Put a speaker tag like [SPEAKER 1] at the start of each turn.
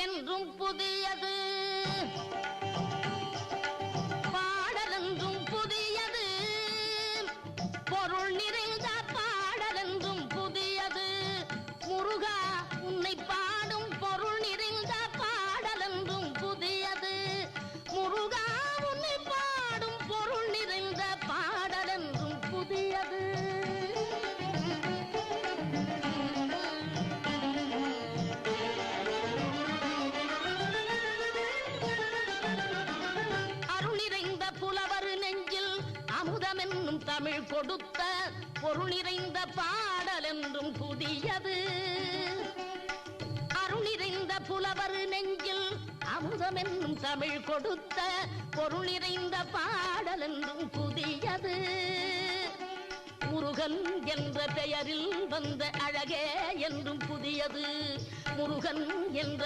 [SPEAKER 1] என்றும் புதியது, பாடலென்றும் புதியது, பொருள் நிறைந்த பாடலென்றும் புதியது. முருகா உன்னை பாடும் பொருள் நிறைந்த பாடலென்றும் புதியது. முருகா உன்னை பாடும் பொருள் நிறைந்த பாடலென்றும் புதியது. அமுதமென்னும் தமிழ் கொடுத்த பொருள் நிறைந்த பாடல் என்றும் புதியது. அருள் நிறைந்த புலவர் நெஞ்சில் அமுதமென்னும் தமிழ் கொடுத்த பொருள் நிறைந்த பாடல் என்றும் புதியது. முருகன் என்ற பெயரில் வந்த அழகே என்றும் புதியது. முருகன் என்ற